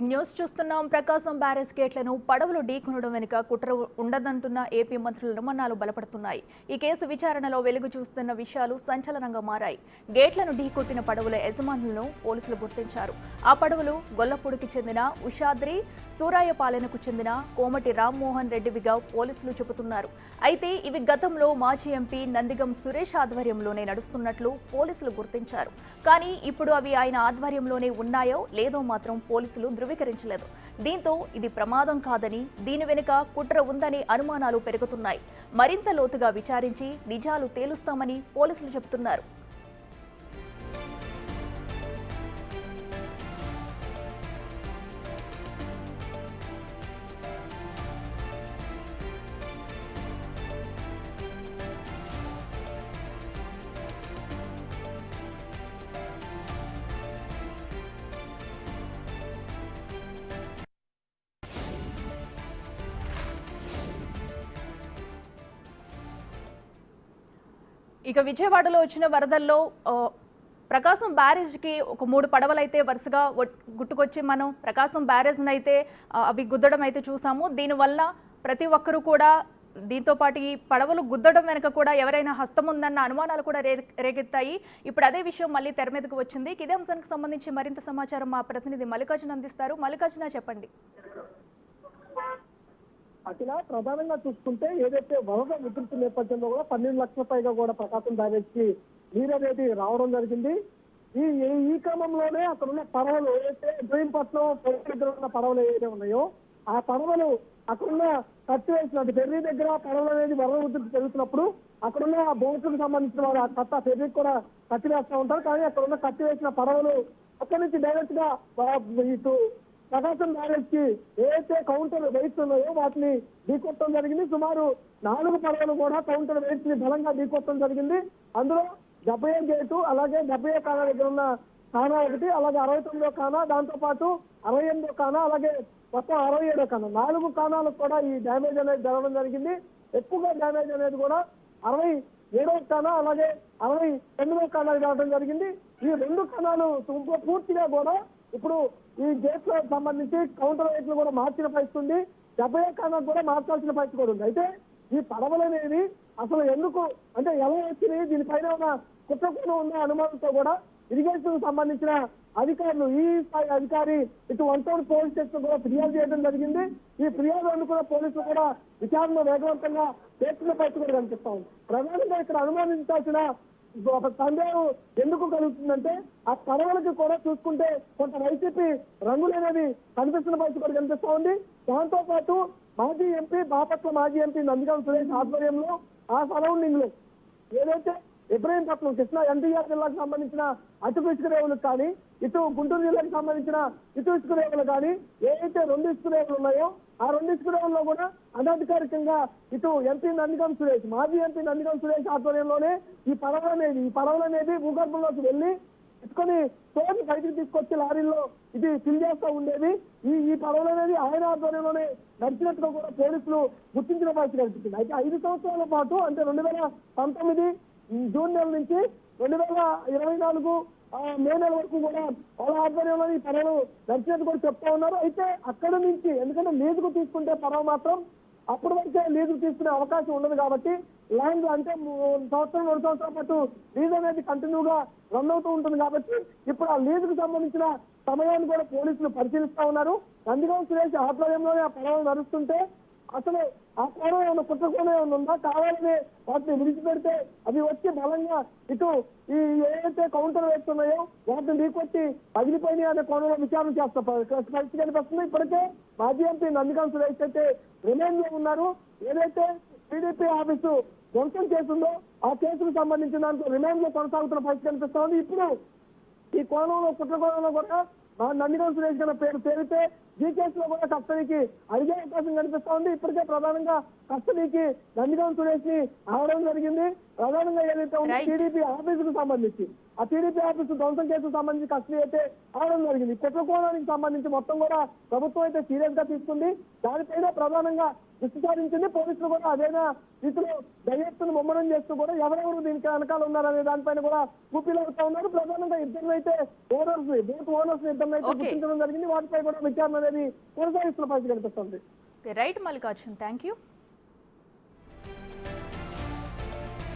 Breaking news చూస్తున్నాం. ప్రకాశం barrage గేట్లను పడవలు ఢీకొనడం వెనుక కుట్ర ఉండదంటున్న ఏపీ మంత్రుల అనుమానాలు బలపడుతున్నాయి. ఈ కేసు విచారణలో వెలుగు చూస్తున్న విషయాలు సంచలనంగా మారాయి. గేట్లను ఢీకొట్టిన పడవల యజమానులను పోలీసులు గుర్తించారు. ఆ పడవలు గొల్లపూడికి చెందిన ఉషాద్రి, సూరాయపాలెనకు చెందిన కోమటి రామ్మోహన్ రెడ్డివిగా పోలీసులు చెబుతున్నారు. అయితే ఇవి గతంలో మాజీ ఎంపీ నందిగం సురేష్ ఆధ్వర్యంలోనే నడుస్తున్నట్లు పోలీసులు గుర్తించారు. కానీ ఇప్పుడు అవి ఆయన ఆధ్వర్యంలోనే ఉన్నాయో లేదో మాత్రం పోలీసులు ధృవీకరించలేదు. దీంతో ఇది ప్రమాదం కాదని, దీని వెనుక కుట్ర ఉందని అనుమానాలు పెరుగుతున్నాయి. మరింత లోతుగా విచారించి నిజాలు తేలుస్తామని పోలీసులు చెబుతున్నారు. ఇక విజయవాడలో వచ్చిన వరదల్లో ప్రకాశం బ్యారేజ్కి ఒక 3 పడవలు అయితే వరుసగా గుట్టుకొచ్చి మనం ప్రకాశం బ్యారేజ్ని అయితే అవి గుద్దడం అయితే చూసాము. దీనివల్ల ప్రతి ఒక్కరూ కూడా దీంతో పాటు ఈ పడవలు గుద్దడం వెనుక కూడా ఎవరైనా హస్తం ఉందన్న అనుమానాలు కూడా రేగెత్తాయి. ఇప్పుడు అదే విషయం మళ్ళీ తెర మీదకు వచ్చింది. ఇదే అంశానికి సంబంధించి మరింత సమాచారం మా ప్రతినిధి మల్లికార్జున అందిస్తారు. మల్లికార్జున, చెప్పండి. అఖిల, ప్రధానంగా చూసుకుంటే ఏదైతే వరద ఉధృతి నేపథ్యంలో కూడా 12 లక్షల పైగా కూడా ప్రకాశం బ్యారేజ్ కి నీరు అనేది రావడం జరిగింది. ఈ క్రమంలోనే అక్కడ ఉన్న పడవలు ఏదైతే ఇబ్రహీంపట్నం దగ్గర ఉన్న పడవలు ఏవైతే ఉన్నాయో ఆ పడవలు అక్కడున్న కత్తి వేసినట్టు ఫెర్రీ దగ్గర పడవలు అనేది వరద ఉధృతి జరుగుతున్నప్పుడు అక్కడున్న బోట్లకు సంబంధించిన వారు ఆ కట్ట ఫెర్రీకి కూడా కత్తి వేస్తూ ఉంటారు. కానీ అక్కడున్న కత్తి వేసిన పడవలు అక్కడి నుంచి డైరెక్ట్ గా ఇటు ప్రకాశం బ్యారేజ్ కి ఏదైతే కౌంటర్ వెయిట్స్ ఉన్నాయో వాటిని ఢీకొట్టడం జరిగింది. సుమారు 4 పడవలు కూడా కౌంటర్ వెయిట్స్ ని బలంగా ఢీకొట్టడం జరిగింది. అందులో 70 గేటు, అలాగే 70 కానా దగ్గర ఉన్న కానా ఒకటి, అలాగే 69 కానా, దాంతో పాటు 68 కానా, అలాగే మొత్తం 67 కానా, 4 కానాలకు కూడా ఈ డ్యామేజ్ అనేది జరగడం జరిగింది. ఎక్కువగా డ్యామేజ్ అనేది కూడా 67 కానా, అలాగే 69 కానాలు రావడం జరిగింది. ఈ 2 కానాలు పూర్తిగా కూడా ఇప్పుడు ఈ గేట్ లో సంబంధించి కౌంటర్ వెయిట్లు కూడా మార్చిన పరిస్థితి ఉంది. 70 కానా కూడా మార్చాల్సిన పరిస్థితి కూడా ఉంది. అయితే ఈ పడవలు అనేవి అసలు ఎందుకు అంటే ఎలా వచ్చినాయి, దీనిపైన ఉన్న కుట్రకోణం ఉన్న అనుమానంతో కూడా ఇరిగేషన్ సంబంధించిన అధికారులు, ఈ స్థాయి అధికారి ఇటు 1 టౌన్ పోలీస్ స్టేషన్ కూడా ఫిర్యాదు చేయడం జరిగింది. ఈ ఫిర్యాదు అందుకున్న పోలీసులు కూడా విచారణ వేగవంతంగా చేస్తున్న పరిస్థితి కూడా కనిపిస్తా ఉంది. ప్రధానంగా ఇక్కడ అనుమానించాల్సిన ఒక సందేహం ఎందుకు కలుగుతుందంటే ఆ పడవలకి కూడా చూసుకుంటే కొంత వైసీపీ రంగులనేది కనిపిస్తున్న పరిస్థితి కూడా కనిపిస్తా ఉంది. దాంతో పాటు మాజీ ఎంపీ బాపట్ల మాజీ ఎంపీ నందిగం సురేష్ ఆధ్వర్యంలో ఆ సరౌండింగ్ లో ఏదైతే ఇబ్రహీంపట్నం కృష్ణా ఎన్టీఆర్ జిల్లాకు సంబంధించిన అటు ఇసుక రేవులకు కానీ, ఇటు గుంటూరు జిల్లాకు సంబంధించిన ఇటు ఇసుక రేవులు కానీ ఏదైతే 2 ఇసుక రేవులు ఉన్నాయో ఆ 2 ఇసుక రేవుల్లో కూడా అనధికారికంగా ఇటు ఎంపీ నందిగం సురేష్, మాజీ ఎంపీ నందిగం సురేష్ ఆధ్వర్యంలోనే ఈ పడవలు అనేది భూగర్భంలోకి వెళ్ళి ఇసుకొని తోటి బయటికి తీసుకొచ్చి లారీల్లో ఇది ఫిల్ చేస్తూ ఉండేది. ఈ పడవలు అనేది ఆయన ఆధ్వర్యంలోనే నడిచినట్టుగా కూడా పోలీసులు గుర్తించిన పరిస్థితి కనిపించింది. అయితే 5 సంవత్సరాల పాటు అంటే 2019 జూన్ నెల నుంచి 2024 మే నెల వరకు కూడా వాళ్ళ ఆధ్వర్యంలో ఈ పడవలు నడిచినట్టు కూడా చెప్తా ఉన్నారు. అయితే అక్కడ నుంచి ఎందుకంటే లీజుకు తీసుకుంటే పడవ మాత్రం అప్పటి వరకే లీజుకు తీసుకునే అవకాశం ఉండదు కాబట్టి ల్యాండ్ అంటే 1 సంవత్సరం 2 సంవత్సరాల పాటు లీజ్ అనేది కంటిన్యూగా రన్ అవుతూ ఉంటుంది కాబట్టి ఇప్పుడు ఆ లీజుకు సంబంధించిన సమయాన్ని కూడా పోలీసులు పరిశీలిస్తా ఉన్నారు. నందిగం సురేష్ ఆధ్వర్యంలోనే ఆ పడవలు నడుస్తుంటే అసలు ఆ కోణం ఏమైనా కుట్రకోణం ఏమైనా ఉందా, కావాలని వాటిని విడిచిపెడితే అవి వచ్చి బలంగా ఇటు ఈ ఏదైతే కౌంటర్ వేస్తున్నాయో వాటిని ఢీకొట్టి పగిలిపోయినాయి అనే కోణంలో విచారణ చేస్తా పరిస్థితి కనిపిస్తుంది. ఇప్పటికే మాజీ ఎంపీ నందిగం సురేష్ అయితే రిమాండ్ లో ఉన్నారు. ఏదైతే టీడీపీ ఆఫీసు ధ్వంసం చేసిందో ఆ కేసుకు సంబంధించిన దాంట్లో రిమాండ్ లో కొనసాగుతున్న పరిస్థితి కనిపిస్తుంది. ఇప్పుడు ఈ కోణంలో కుట్రకోణంలో కూడా నందిగం సురేష్ గారి పేరుతే ఈ కేసులో కూడా కస్టడీకి అడిగే అవకాశం కనిపిస్తా ఉంది. ఇప్పటికే ప్రధానంగా కస్టడీకి నందిగం సురేష్ ని ఆవడం జరిగింది. ప్రధానంగా ఏదైతే ఉంది టీడీపీ ఆఫీసుకు సంబంధించి ఆ టీడీపీ ఆఫీసు ధ్వంసం కేసుకు సంబంధించి కస్టడీ అయితే అవడం జరిగింది. కుట్రకోణానికి సంబంధించి మొత్తం కూడా ప్రభుత్వం అయితే సీరియస్ గా తీసుకుంది. దానిపైన ప్రధానంగా దృష్టి సారించింది. పోలీసులు కూడా అదేనా రీతిలో దర్యాప్తును ముమ్మరం చేస్తూ కూడా ఎవరెవరు దీనికి వెనకాల ఉన్నారనే దానిపైన కూడా ఊపిలాడుతూ ఉన్నారు. ప్రధానంగా ఇద్దరినైతే ఓనర్స్ ఇద్దరినైతే గుర్తించడం జరిగింది. వాటిపై కూడా విచారణ అనేది కొనసాగిస్తున్న పరిస్థితి కనిపిస్తుంది. Right Mallikarjun, thank you.